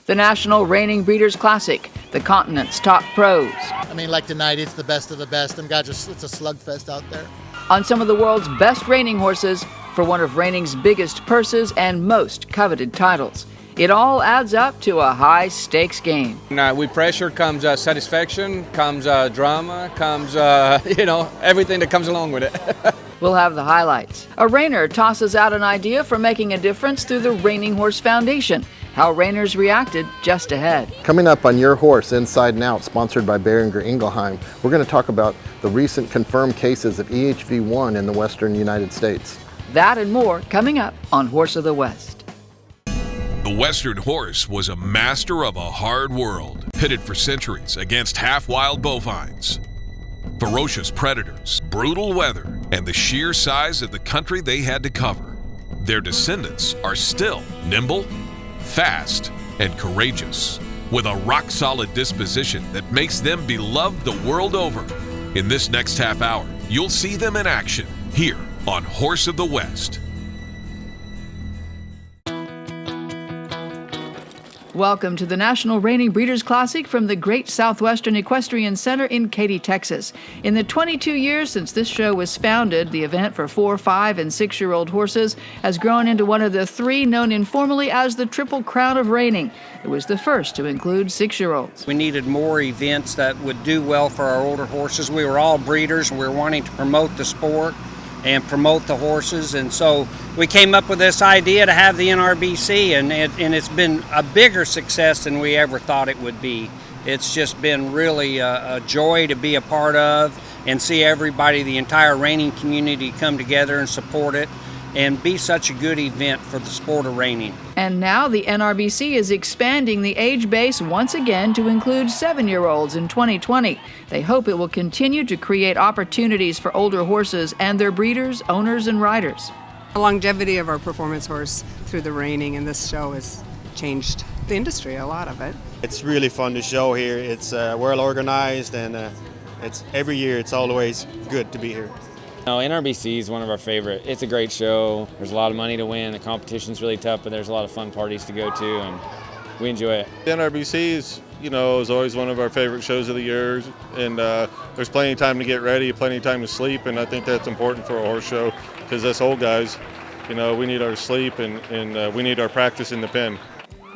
The National Reining Breeders' Classic, the continent's top pros. I mean, like tonight, it's the best of the best. Them guys, it's a slugfest out there. On some of the world's best reining horses for one of reining's biggest purses and most coveted titles. It all adds up to a high-stakes game. With pressure comes satisfaction, comes drama, comes, everything that comes along with it. We'll have the highlights. A reiner tosses out an idea for making a difference through the Reining Horse Foundation. How reiners reacted just ahead. Coming up on Your Horse Inside and Out, sponsored by Boehringer Ingelheim, we're going to talk about the recent confirmed cases of EHV1 in the western United States. That and more coming up on Horse of the West. The Western horse was a master of a hard world, pitted for centuries against half-wild bovines. Ferocious predators, brutal weather, and the sheer size of the country they had to cover. Their descendants are still nimble, fast, and courageous, with a rock-solid disposition that makes them beloved the world over. In this next half hour, you'll see them in action here on Horse of the West. Welcome to the National Reining Breeders' Classic from the Great Southwestern Equestrian Center in Katy, Texas. In the 22 years since this show was founded, the event for 4-, 5-, and 6-year-old horses has grown into one of the three known informally as the Triple Crown of Reining. It was the first to include 6-year-olds. We needed more events that would do well for our older horses. We were all breeders and we were wanting to promote the sport and promote the horses, and so we came up with this idea to have the NRBC, and it's been a bigger success than we ever thought it would be. It's just been really a joy to be a part of and see everybody, the entire reining community, come together and support it and be such a good event for the sport of reining. And now the NRBC is expanding the age base once again to include 7-year-olds in 2020. They hope it will continue to create opportunities for older horses and their breeders, owners, and riders. The longevity of our performance horse through the reining in this show has changed the industry, a lot of it. It's really fun to show here. It's well organized, and it's every year it's always good to be here. NRBC is one of our favorite. It's a great show. There's a lot of money to win. The competition's really tough, but there's a lot of fun parties to go to, and we enjoy it. The NRBC is always one of our favorite shows of the year, and there's plenty of time to get ready, plenty of time to sleep, and I think that's important for a horse show because us old guys, we need our sleep and we need our practice in the pen.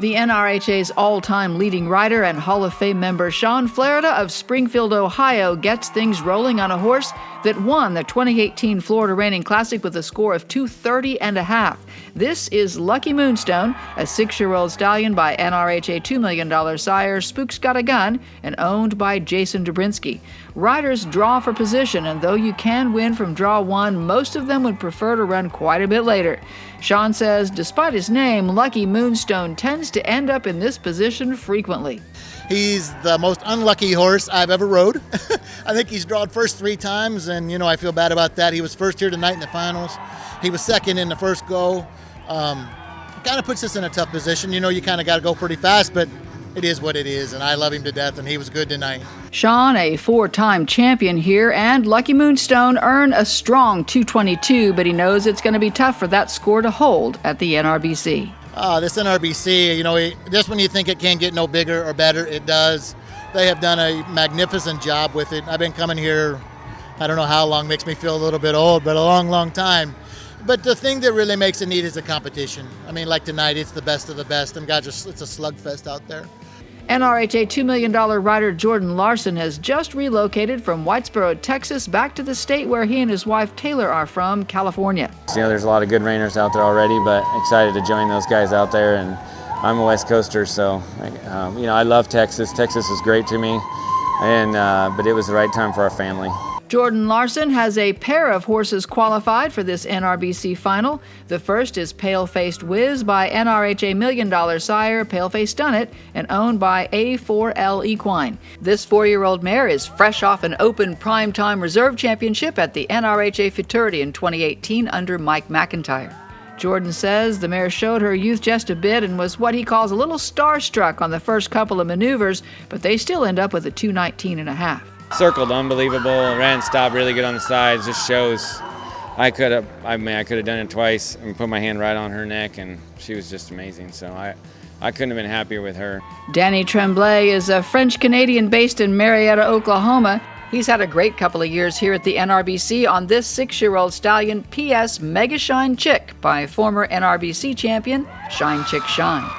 The NRHA's all-time leading rider and Hall of Fame member Sean Flarida of Springfield, Ohio, gets things rolling on a horse that won the 2018 Florida Reining Classic with a score of 230.5. This is Lucky Moonstone, a 6-year-old stallion by NRHA $2 million sire Spook's Got a Gun and owned by Jason Dobrinsky. Riders draw for position, and though you can win from draw 1, most of them would prefer to run quite a bit later. Sean says despite his name, Lucky Moonstone tends to end up in this position frequently. He's the most unlucky horse I've ever rode. I think he's drawn first 3 times, and I feel bad about that. He was first here tonight in the finals. He was second in the first go. Kind of puts us in a tough position. You kind of got to go pretty fast, but it is what it is, and I love him to death, and he was good tonight. Sean, a 4-time champion here, and Lucky Moonstone earned a strong 222, but he knows it's going to be tough for that score to hold at the NRBC. This NRBC, just when you think it can't get no bigger or better, it does. They have done a magnificent job with it. I've been coming here, I don't know how long, makes me feel a little bit old, but a long, long time. But the thing that really makes it neat is the competition. I mean, like tonight, it's the best of the best. Them guys, it's a slugfest out there. NRHA $2 million rider Jordan Larson has just relocated from Whitesboro, Texas, back to the state where he and his wife Taylor are from, California. There's a lot of good reiners out there already, but excited to join those guys out there. And I'm a West Coaster, so I love Texas. Texas is great to me, and but it was the right time for our family. Jordan Larson has a pair of horses qualified for this NRBC final. The first is Pale-Faced Whiz by NRHA $1 million sire Pale-Faced Dunnet and owned by A4L Equine. This 4-year-old mare is fresh off an open primetime reserve championship at the NRHA Futurity in 2018 under Mike McIntyre. Jordan says the mare showed her youth just a bit and was what he calls a little starstruck on the first couple of maneuvers, but they still end up with a 219.5. Circled unbelievable, ran, stopped really good on the sides. Just shows I could have done it twice and put my hand right on her neck, and she was just amazing. So I couldn't have been happier with her. Danny Tremblay is a French-Canadian based in Marietta, Oklahoma. He's had a great couple of years here at the NRBC on this 6-year-old stallion, PS Mega Shine Chick, by former NRBC champion Shine Chick Shine.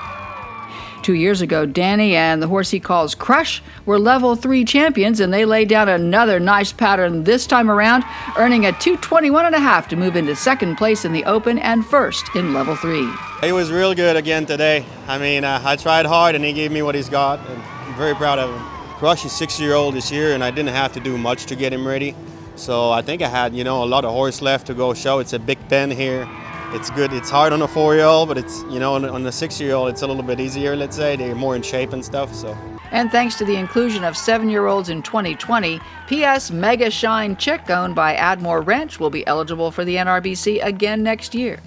2 years ago, Danny and the horse he calls Crush were level 3 champions, and they laid down another nice pattern this time around, earning a 221.5 to move into second place in the Open and first in level 3. He was real good again today. I mean, I tried hard and he gave me what he's got, and I'm very proud of him. Crush is 6-year-old this year, and I didn't have to do much to get him ready. So I think I had, a lot of horse left to go show. It's a big pen here. It's good. It's hard on a 4-year-old, but it's, on the 6-year-old, it's a little bit easier, let's say. They're more in shape and stuff, so. And thanks to the inclusion of 7-year-olds in 2020, PS Mega Shine Chick, owned by Admore Ranch, will be eligible for the NRBC again next year.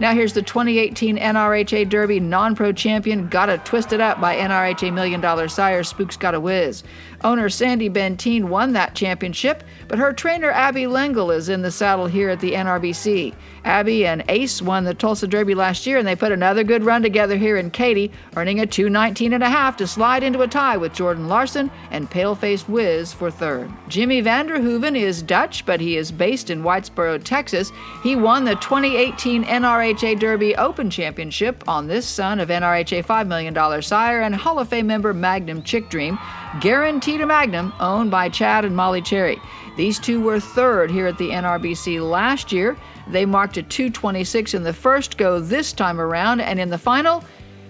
Now here's the 2018 NRHA Derby non-pro champion, Gotta Twist It Up by NRHA $1 Million sire Spooks Gotta Whiz. Owner Sandy Benteen won that championship, but her trainer Abby Lengel is in the saddle here at the NRBC. Abby and Ace won the Tulsa Derby last year, and they put another good run together here in Katy, earning a 219.5 to slide into a tie with Jordan Larson and Pale-Faced Whiz for third. Jimmy Vander Hooven is Dutch, but he is based in Whitesboro, Texas. He won the 2018 NRHA Derby Open Championship on this son of NRHA $5 Million sire and Hall of Fame member Magnum Chick Dream, Guaranteed a Magnum, owned by Chad and Molly Cherry. These two were third here at the NRBC last year. They marked a 226 in the first go this time around, and in the final,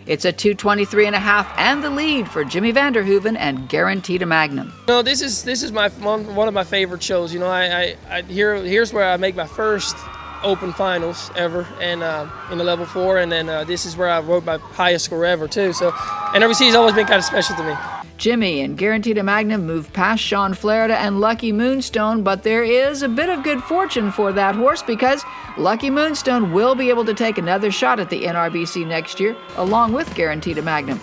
it's a 223.5 and the lead for Jimmy Vander Hooven and Guaranteed a Magnum. This is my one of my favorite shows. Here's where I make my first Open finals ever, and in the level 4, and then this is where I wrote my highest score ever too. So NRBC has always been kind of special to me. Jimmy and Guaranteed a Magnum moved past Sean Flaherty and Lucky Moonstone, but there is a bit of good fortune for that horse because Lucky Moonstone will be able to take another shot at the NRBC next year, along with Guaranteed a Magnum.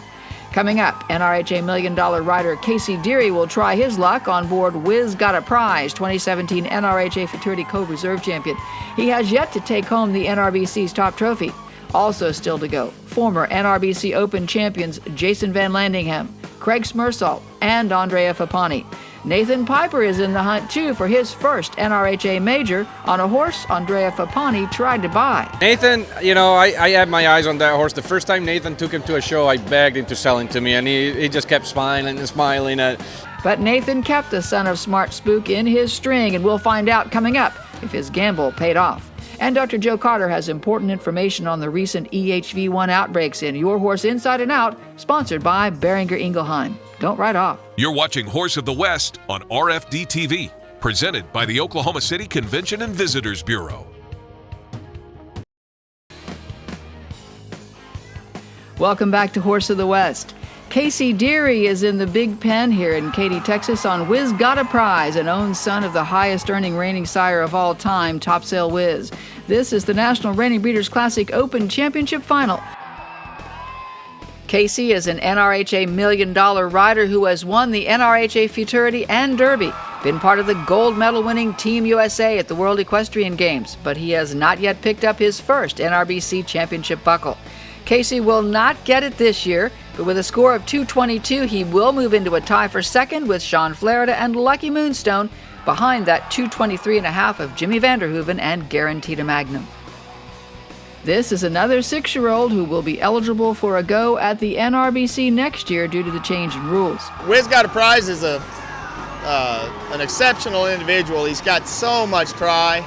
Coming up, NRHA $1 Million rider Casey Deary will try his luck on board Whiz Got a Prize, 2017 NRHA Futurity Co-Reserve Champion. He has yet to take home the NRBC's top trophy. Also still to go, former NRBC Open champions Jason Vanlandingham, Craig Smurfs All, and Andreev Fapani. Nathan Piper is in the hunt too for his first NRHA major on a horse Andreev Fapani tried to buy. Nathan, I had my eyes on that horse. The first time Nathan took him to a show, I begged him to sell him to me, and he just kept smiling and smiling. But Nathan kept the son of Smart Spook in his string, and we'll find out coming up if his gamble paid off. And Dr. Joe Carter has important information on the recent EHV1 outbreaks in Your Horse Inside and Out, sponsored by Boehringer Ingelheim. Don't write off. You're watching Horse of the West on RFD TV, presented by the Oklahoma City Convention and Visitors Bureau. Welcome back to Horse of the West. Casey Deary is in the Big Pen here in Katy, Texas on Whiz Got a Prize, an own son of the highest earning reigning sire of all time, Topsail Whiz. This is the National Reining Breeders' Classic Open Championship Final. Casey is an NRHA $1 Million rider who has won the NRHA Futurity and Derby, been part of the gold medal winning Team USA at the World Equestrian Games, but he has not yet picked up his first NRBC championship buckle. Casey will not get it this year, but with a score of 222, he will move into a tie for second with Sean Flaherty and Lucky Moonstone, behind that 223.5 of Jimmy Vander Hooven and Guaranteed a Magnum. This is another 6-year-old who will be eligible for a go at the NRBC next year due to the change in rules. Whiz Got a Prize is an exceptional individual. He's got so much try.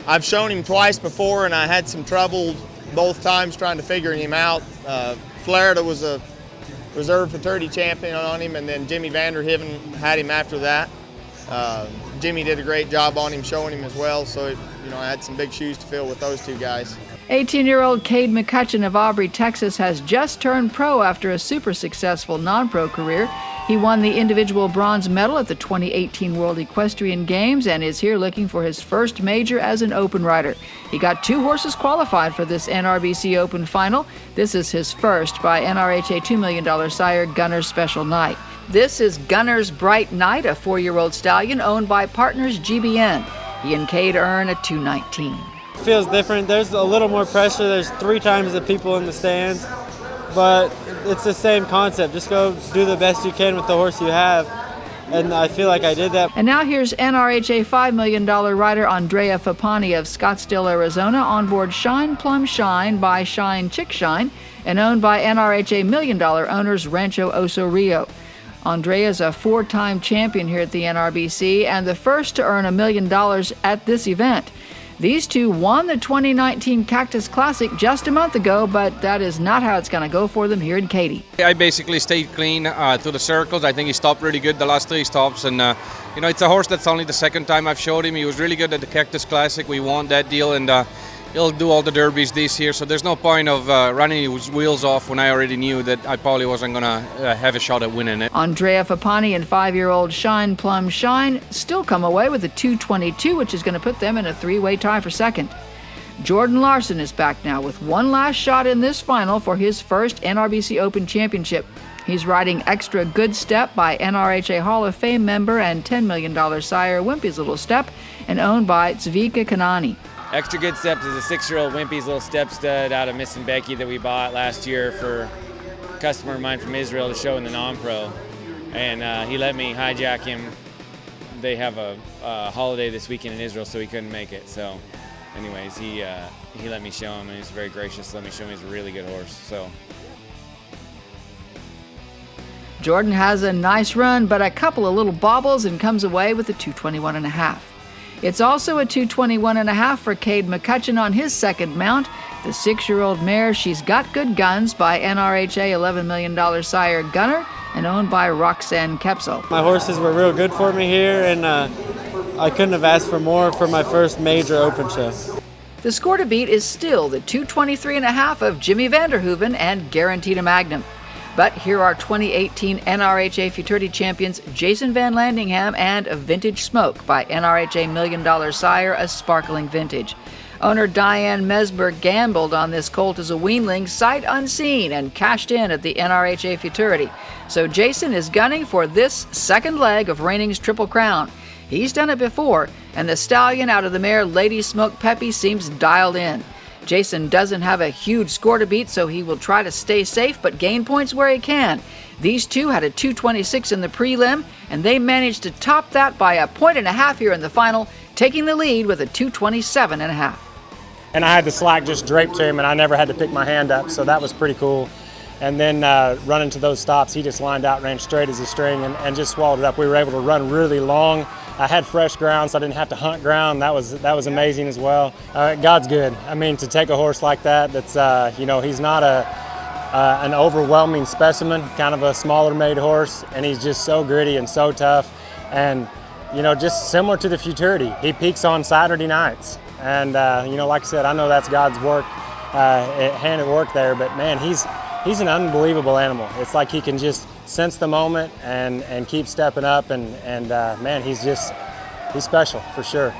I've shown him twice before, and I had some trouble both times trying to figure him out. Flaherty was a reserve Futurity champion on him, and then Jimmy Vander Hooven had him after that. Jimmy did a great job on him, showing him as well, so I had some big shoes to fill with those two guys. 18-year-old Cade McCutcheon of Aubrey, Texas has just turned pro after a super successful non-pro career. He won the individual bronze medal at the 2018 World Equestrian Games and is here looking for his first major as an open rider. He got 2 horses qualified for this NRBC Open final. This is his first by NRHA $2 Million sire Gunner's Special Night. This is Gunner's Bright Night, a 4-year-old stallion owned by Partners GBN. He and Cade earn a 219. feels different. There's a little more pressure. There's 3 times the people in the stands, but it's the same concept. Just go do the best you can with the horse you have, and I feel like I did that. And now here's NRHA $5 million rider Andreev Fapani of Scottsdale, Arizona, on board Shine Plum Shine by Shine Chick Shine and owned by NRHA $1 million owners Rancho Oso Rio. Andrea is a 4-time champion here at the NRBC and the first to earn $1 million at this event. These two won the 2019 Cactus Classic just a month ago, but that is not how it's going to go for them here in Katy. I basically stayed clean through the circles. I think he stopped really good the last 3 stops, and it's a horse that's only the 2nd time I've showed him. He was really good at the Cactus Classic. We won that deal, and he'll do all the derbies this year, so there's no point of running his wheels off when I already knew that I probably wasn't going to have a shot at winning it. Andrea Fapani and 5-year-old Shine Plum Shine still come away with a 2:22, which is going to put them in a 3-way tie for second. Jordan Larson is back now with one last shot in this final for his first NRBC Open Championship. He's riding Extra Good Step by NRHA Hall of Fame member and $10 million sire Wimpy's Little Step and owned by Zvika Kanani. Extra Good Steps is a 6-year-old Wimpy's Little Step stud out of Miss and Becky that we bought last year for a customer of mine from Israel to show in the non-pro. And he let me hijack him. They have a holiday this weekend in Israel, so he couldn't make it. So anyways, he let me show him, and he was very gracious to let me show him. He's a really good horse. So Jordan has a nice run, but a couple of little bobbles and comes away with a 221.5. It's also a 221.5 for Cade McCutcheon on his second mount, the 6-year-old mare She's Got Good Guns by NRHA $11 million sire Gunner and owned by Roxanne Kepsel. My horses were real good for me here, and I couldn't have asked for more for my first major open show. The score to beat is still the 223.5 of Jimmy Vanderhooven and Guaranteed a Magnum. But here are 2018 NRHA Futurity champions Jason Vanlandingham and a Vintage Smoke by NRHA $1 million sire, a sparkling vintage. Owner Diane Mesber gambled on this colt as a weanling sight unseen and cashed in at the NRHA Futurity. So Jason is gunning for this second leg of Reigning's Triple Crown. He's done it before, and the stallion out of the mare Lady Smoke Peppy seems dialed in. Jason doesn't have a huge score to beat, so he will try to stay safe but gain points where he can. These two had a 226 in the prelim, and they managed to top that by 1.5 points here in the final, taking the lead with a 227.5. And I had the slack just draped to him, and I never had to pick my hand up, so that was pretty cool. And then running to those stops, he just lined out, ran straight as a string, and just swallowed it up. We were able to run really long. I had fresh ground, so I didn't have to hunt ground. That was amazing as well. God's good. I mean, to take a horse like that, that's he's not an overwhelming specimen, kind of a smaller made horse, and he's just so gritty and so tough, and just similar to the Futurity. He peaks on Saturday nights, and like I said, I know that's God's work, hand at work there. But man, he's an unbelievable animal. It's like he can just sense the moment and keep stepping up, and man, he's special for sure.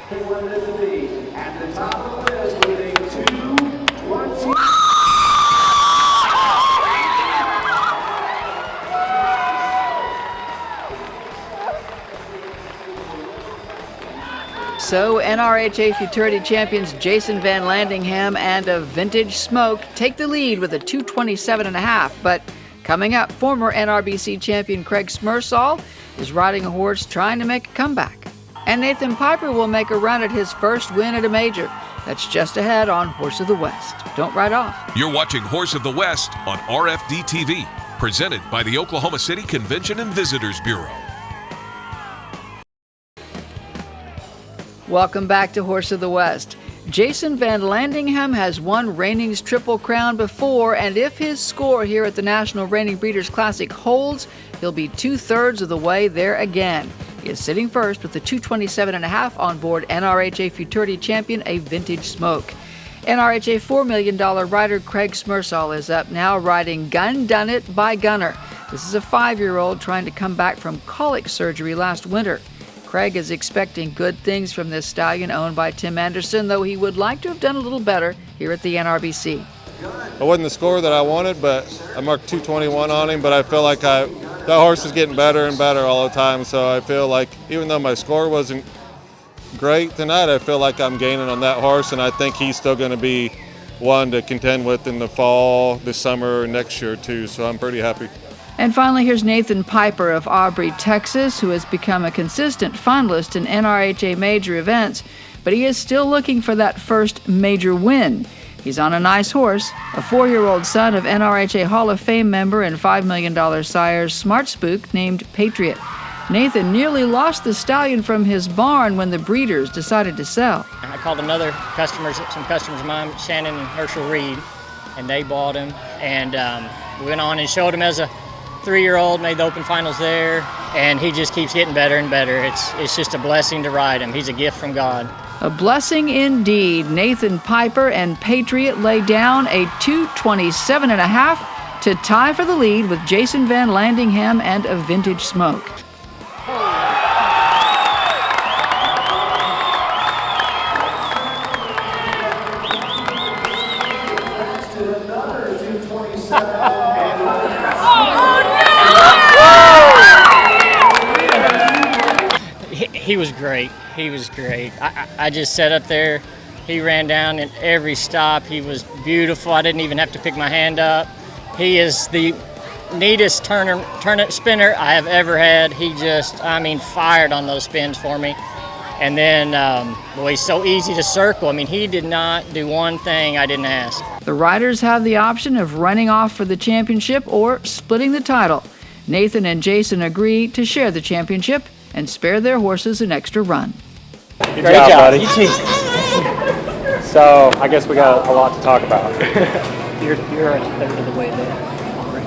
So NRHA Futurity champions Jason Vanlandingham and a Vintage Smoke take the lead with a 227.5, but coming up, former NRBC champion Craig Smurfs All is riding a horse trying to make a comeback. And Nathan Piper will make a run at his first win at a major. That's just ahead on Horse of the West. Don't ride off. You're watching Horse of the West on RFD TV, presented by the Oklahoma City Convention and Visitors Bureau. Welcome back to Horse of the West. Jason Vanlandingham has won Reigning's Triple Crown before, and if his score here at the National Reining Breeders' Classic holds, he'll be 2/3 of the way there again. He is sitting first with the 227.5 on board NRHA Futurity champion, a Vintage Smoke. NRHA $4 million rider Craig Smurfs All is up now, riding Gun Done It by Gunner. This is a 5-year-old trying to come back from colic surgery last winter. Craig is expecting good things from this stallion owned by Tim Anderson, though he would like to have done a little better here at the NRBC. It wasn't the score that I wanted, but I marked 221 on him, but I feel like that horse is getting better and better all the time, so I feel like even though my score wasn't great tonight. I feel like I'm gaining on that horse, and I think he's still going to be one to contend with in the fall, this summer, next year too, so I'm pretty happy. And finally, here's Nathan Piper of Aubrey, Texas, who has become a consistent finalist in NRHA major events, but he is still looking for that first major win. He's on a nice horse, a 4-year-old son of NRHA Hall of Fame member and $5 million sires Smart Spook named Patriot. Nathan nearly lost the stallion from his barn when the breeders decided to sell. I called some customers of mine, Shannon and Hershel Reed, and they bought him. And we went on and showed him as a 3-year-old, made the open finals there, and he just keeps getting better and better. It's just a blessing to ride him. He's a gift from God. A blessing indeed. Nathan Piper and Patriot lay down a 2:27.5 to tie for the lead with Jason Vanlandingham and a Vintage Smoke. He was great. He was great. I just sat up there. He ran down in every stop. He was beautiful. I didn't even have to pick my hand up. He is the neatest spinner I have ever had. He just, fired on those spins for me. And then, he's so easy to circle. He did not do one thing I didn't ask. The riders have the option of running off for the championship or splitting the title. Nathan and Jason agree to share the championship and spare their horses an extra run. Great job, buddy. So I guess we got a lot to talk about. You're a third of the way there already,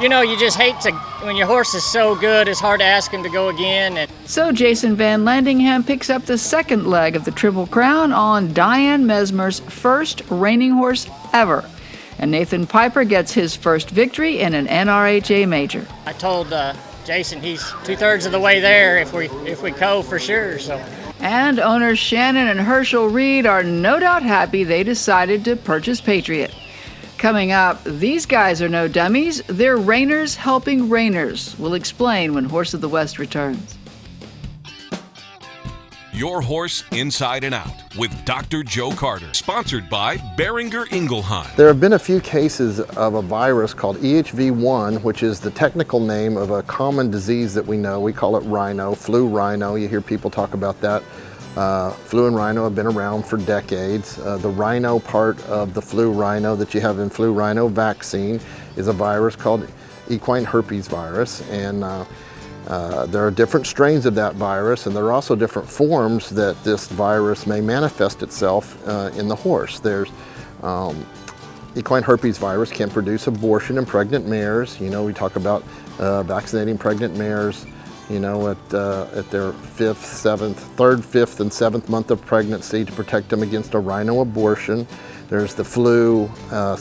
right? You just hate to, when your horse is so good, it's hard to ask him to go again. So Jason Vanlandingham picks up the second leg of the Triple Crown on Diane Mesmer's first reining horse ever. And Nathan Piper gets his first victory in an NRHA major. I told Jason he's 2/3 of the way there if we go for sure. So. And owners Shannon and Hershel Reed are no doubt happy they decided to purchase Patriot. Coming up, these guys are no dummies. They're reiners helping reiners. We'll explain when Horse of the West returns. Your Horse Inside and Out with Dr. Joe Carter, sponsored by Boehringer Ingelheim. There have been a few cases of a virus called EHV1, which is the technical name of a common disease that we know. We call it rhino, flu rhino. You hear people talk about that. Flu and rhino have been around for decades. The rhino part of the flu rhino that you have in flu rhino vaccine is a virus called equine herpes virus. And there are different strains of that virus, and there are also different forms that this virus may manifest itself in the horse. There's equine herpes virus can produce abortion in pregnant mares. We talk about vaccinating pregnant mares, at their third, fifth, and seventh month of pregnancy to protect them against a rhino abortion. There's the flu,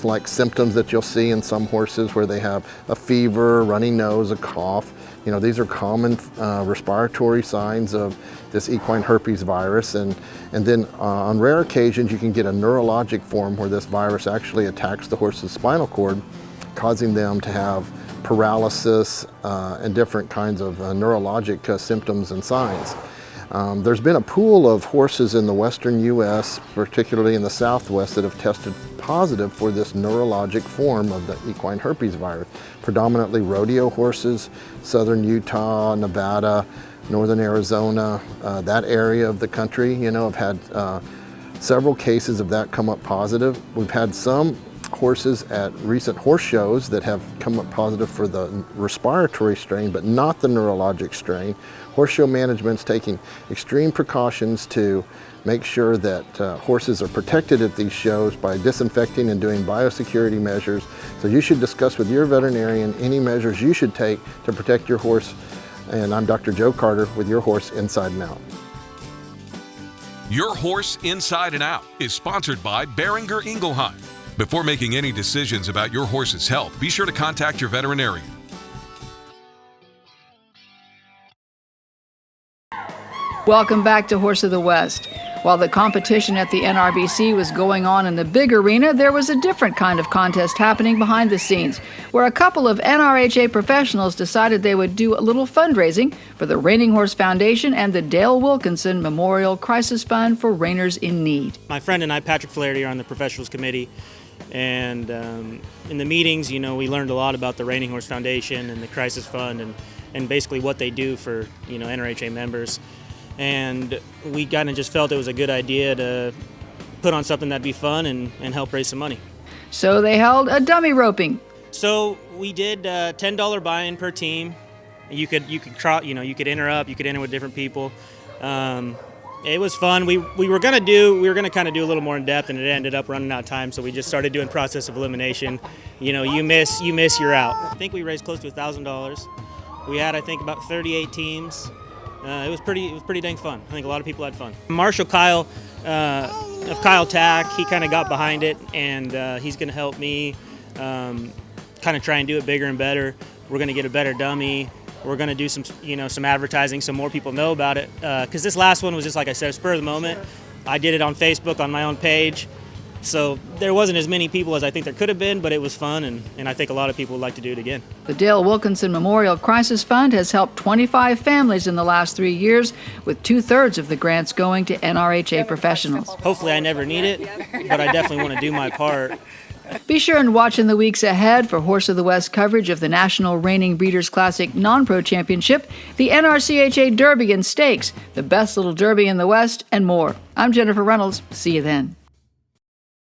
like symptoms that you'll see in some horses where they have a fever, runny nose, a cough. These are common respiratory signs of this equine herpes virus. And then on rare occasions, you can get a neurologic form where this virus actually attacks the horse's spinal cord, causing them to have paralysis and different kinds of neurologic symptoms and signs. There's been a pool of horses in the western U.S., particularly in the southwest, that have tested positive for this neurologic form of the equine herpes virus. Predominantly rodeo horses, southern Utah, Nevada, northern Arizona, that area of the country, have had several cases of that come up positive. We've had some horses at recent horse shows that have come up positive for the respiratory strain, but not the neurologic strain. Horse show management's taking extreme precautions to make sure that horses are protected at these shows by disinfecting and doing biosecurity measures. So you should discuss with your veterinarian any measures you should take to protect your horse. And I'm Dr. Joe Carter with Your Horse Inside and Out. Your Horse Inside and Out is sponsored by Boehringer Ingelheim. Before making any decisions about your horse's health, be sure to contact your veterinarian. Welcome back to Horse of the West. While the competition at the NRBC was going on in the big arena, there was a different kind of contest happening behind the scenes, where a couple of NRHA professionals decided they would do a little fundraising for the Reining Horse Foundation and the Dale Wilkinson Memorial Crisis Fund for Reiners in Need. My friend and I, Patrick Flaherty, are on the professionals committee, and in the meetings, we learned a lot about the Reining Horse Foundation and the Crisis Fund and basically what they do for, NRHA members. And we kind of just felt it was a good idea to put on something that'd be fun and help raise some money. So they held a dummy roping. So we did $10 buy-in per team. You could enter up, you could enter with different people. It was fun. We were gonna kind of do a little more in depth, and it ended up running out of time. So we just started doing process of elimination. You miss, you're out. I think we raised close to $1,000. We had, I think, about 38 teams. It was pretty dang fun. I think a lot of people had fun. Marshall Kyle of Kyle Tack, he kind of got behind it, and he's going to help me kind of try and do it bigger and better. We're going to get a better dummy. We're going to do some advertising so more people know about it. Because this last one was just, like I said, spur of the moment. I did it on Facebook on my own page. So there wasn't as many people as I think there could have been, but it was fun, and I think a lot of people would like to do it again. The Dale Wilkinson Memorial Crisis Fund has helped 25 families in the last 3 years, with 2/3 of the grants going to NRHA professionals. Hopefully I never need it, but I definitely want to do my part. Be sure and watch in the weeks ahead for Horse of the West coverage of the National Reining Breeders' Classic Non-Pro Championship, the NRCHA Derby and Stakes, the Best Little Derby in the West, and more. I'm Jennifer Reynolds. See you then.